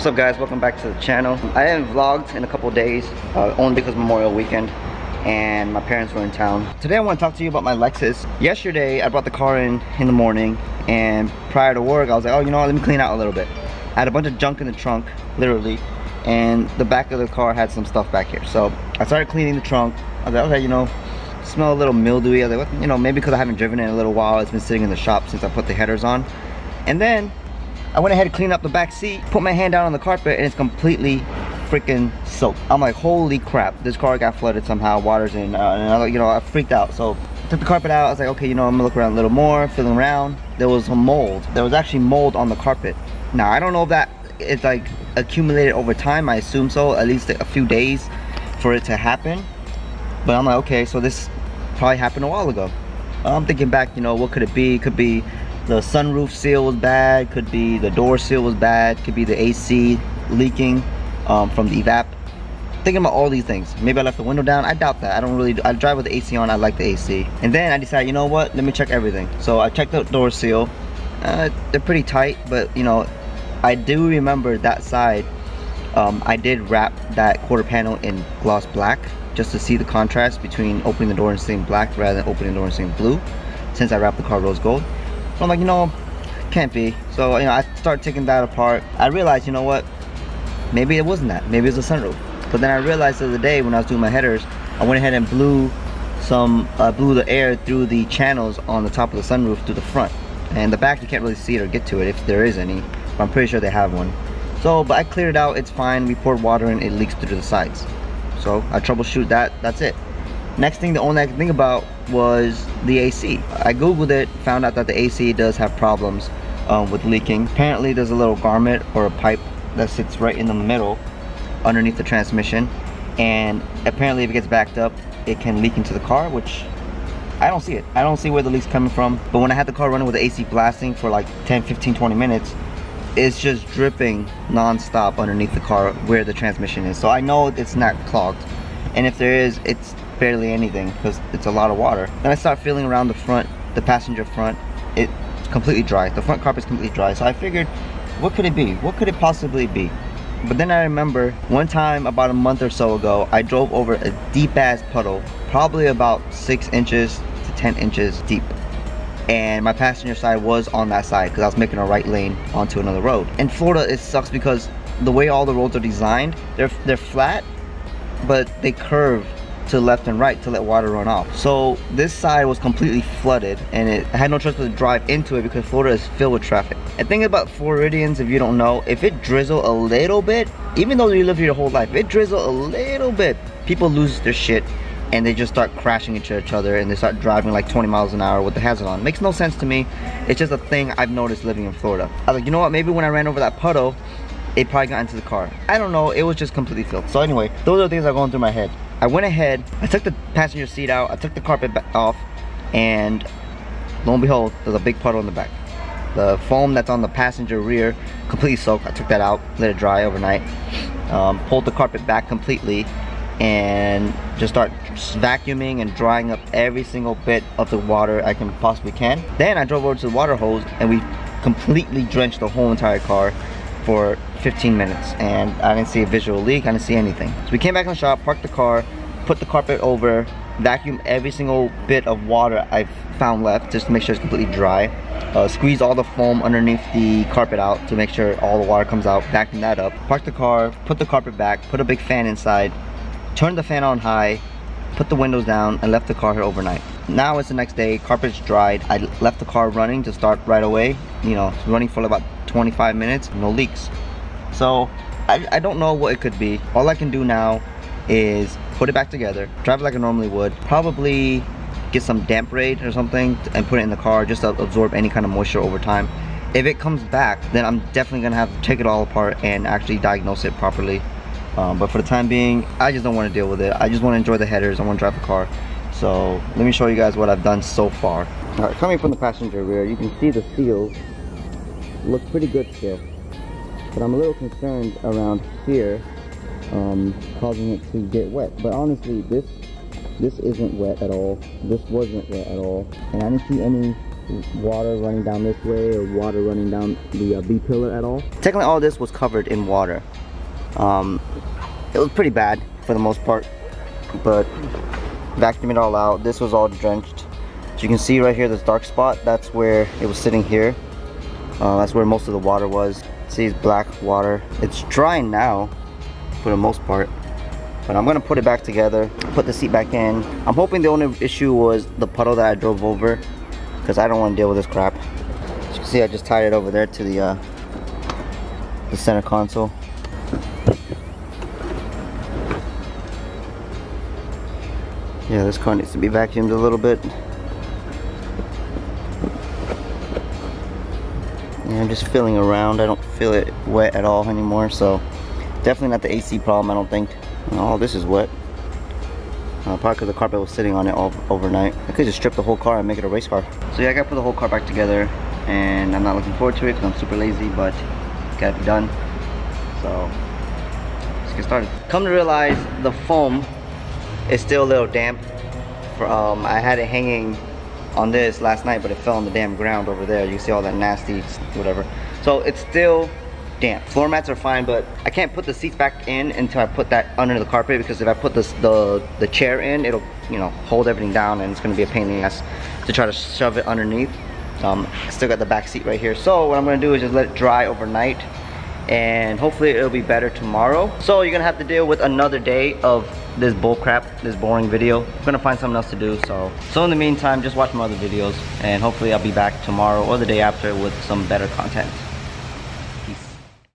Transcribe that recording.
What's up guys, welcome back to the channel. I haven't vlogged in a couple days, only because Memorial weekend and my parents were in town. Today I want to talk to you about my Lexus. Yesterday I brought the car in the morning, and prior to work I was like, oh, you know what, let me clean out a little bit. I had a bunch of junk in the trunk, literally, and the back of the car had some stuff back here. So I started cleaning the trunk. I was like, okay, you know, smell a little mildewy. I was like, what? You know, maybe because I haven't driven it in a little while. It's been sitting in the shop since I put the headers on. And then I went ahead and cleaned up the back seat, put my hand down on the carpet, and it's completely freaking soaked. I'm like, holy crap, this car got flooded somehow, water's in, and I freaked out. So I took the carpet out. I was like, okay, you know, I'm gonna look around a little more, feeling around. There was some mold. There was actually mold on the carpet. Now, I don't know if that it's like accumulated over time. I assume so, at least a few days for it to happen. But I'm like, okay, so this probably happened a while ago. I'm thinking back, you know, what could it be? It could be the sunroof seal was bad, could be the door seal was bad, could be the AC leaking from the evap. Thinking about all these things. Maybe I left the window down. I doubt that. I drive with the AC on. I like the AC. And then I decided, you know what, let me check everything. So I checked the door seal. They're pretty tight, but you know, I do remember that side. I did wrap that quarter panel in gloss black just to see the contrast between opening the door and seeing black rather than opening the door and seeing blue, since I wrapped the car rose gold. So I'm like, you know, can't be. So, you know, I started taking that apart. I realized, you know what, maybe it wasn't that. Maybe it was a sunroof. But then I realized the other day when I was doing my headers, I went ahead and blew the air through the channels on the top of the sunroof through the front. And the back, you can't really see it or get to it if there is any. But I'm pretty sure they have one. So, but I cleared it out. It's fine. We poured water in. It leaks through the sides. So I troubleshoot that. That's it. Next thing, the only I could think about was the AC. I googled it, found out that the AC does have problems with leaking. Apparently there's a little garment or a pipe that sits right in the middle underneath the transmission, and apparently if it gets backed up it can leak into the car, which I don't see it. I don't see where the leak's coming from. But when I had the car running with the AC blasting for like 10, 15, 20 minutes, it's just dripping non-stop underneath the car where the transmission is. So I know it's not clogged, and if there is, it's barely anything because it's a lot of water. Then I start feeling around the front, the passenger front. It's completely dry. The front carpet's completely dry. So I figured, what could it be? What could it possibly be? But then I remember one time about a month or so ago, I drove over a deep ass puddle, probably about 6 inches to 10 inches deep. And my passenger side was on that side because I was making a right lane onto another road. In Florida, it sucks because the way all the roads are designed, they're flat, but they curve to left and right to let water run off. So this side was completely flooded, and I had no choice but to drive into it because Florida is filled with traffic. And think about Floridians, if you don't know, if it drizzle a little bit, even though you live here your whole life, if it drizzle a little bit, people lose their shit and they just start crashing into each other, and they start driving like 20 miles an hour with the hazard on. Makes no sense to me. It's just a thing I've noticed living in Florida. I was like, you know what, maybe when I ran over that puddle, it probably got into the car. I don't know, it was just completely filled. So anyway, those are the things that are going through my head. I went ahead, I took the passenger seat out, I took the carpet off, and lo and behold, there's a big puddle in the back. The foam that's on the passenger rear, completely soaked. I took that out, let it dry overnight, pulled the carpet back completely, and just start vacuuming and drying up every single bit of the water I can possibly can. Then I drove over to the water hose, and we completely drenched the whole entire car for 15 minutes, and I didn't see a visual leak. I didn't see anything. So we came back in the shop, parked the car, put the carpet over, vacuumed every single bit of water I found left just to make sure it's completely dry. Squeeze all the foam underneath the carpet out to make sure all the water comes out, vacuum that up, parked the car, put the carpet back, put a big fan inside, turned the fan on high, put the windows down, and left the car here overnight. Now it's the next day, carpet's dried. I left the car running to start right away. You know, running for about 25 minutes, no leaks. So I don't know what it could be. All I can do now is put it back together, drive it like I normally would, probably get some damp raid or something and put it in the car just to absorb any kind of moisture over time. If it comes back, then I'm definitely gonna have to take it all apart and actually diagnose it properly. But for the time being, I just don't want to deal with it. I just want to enjoy the headers. I want to drive the car. So let me show you guys what I've done so far. All right, coming from the passenger rear, you can see the seals look pretty good still, but I'm a little concerned around here, causing it to get wet. But honestly, this isn't wet at all. This wasn't wet at all, and I didn't see any water running down this way or water running down the B-pillar at all. Technically all this was covered in water. It was pretty bad for the most part, but vacuumed it all out. This was all drenched. As you can see right here, this dark spot, that's where it was sitting here. That's where most of the water was. See, it's black water. It's drying now for the most part, but I'm gonna put it back together, put the seat back in. I'm hoping the only issue was the puddle that I drove over, because I don't want to deal with this crap. As you can see, I just tied it over there to the center console. Yeah, this car needs to be vacuumed a little bit. Yeah, I'm just feeling around. I don't feel it wet at all anymore, so definitely not the AC problem, I don't think. Oh, this is wet. Probably because the carpet was sitting on it all overnight. I could just strip the whole car and make it a race car. So yeah, I gotta put the whole car back together, and I'm not looking forward to it because I'm super lazy, but it's gotta be done. So let's get started. Come to realize, the foam is still a little damp. I had it hanging on this last night, but it fell on the damn ground over there. You can see all that nasty whatever. So it's still damp. Floor mats are fine, but I can't put the seats back in until I put that under the carpet, because if I put the chair in, it'll, you know, hold everything down, and it's gonna be a pain in the ass to try to shove it underneath. Still got the back seat right here. So what I'm gonna do is just let it dry overnight, and hopefully it'll be better tomorrow. So you're gonna have to deal with another day of this bull crap, this boring video. I'm gonna find something else to do. So in the meantime, just watch my other videos, and hopefully I'll be back tomorrow or the day after with some better content.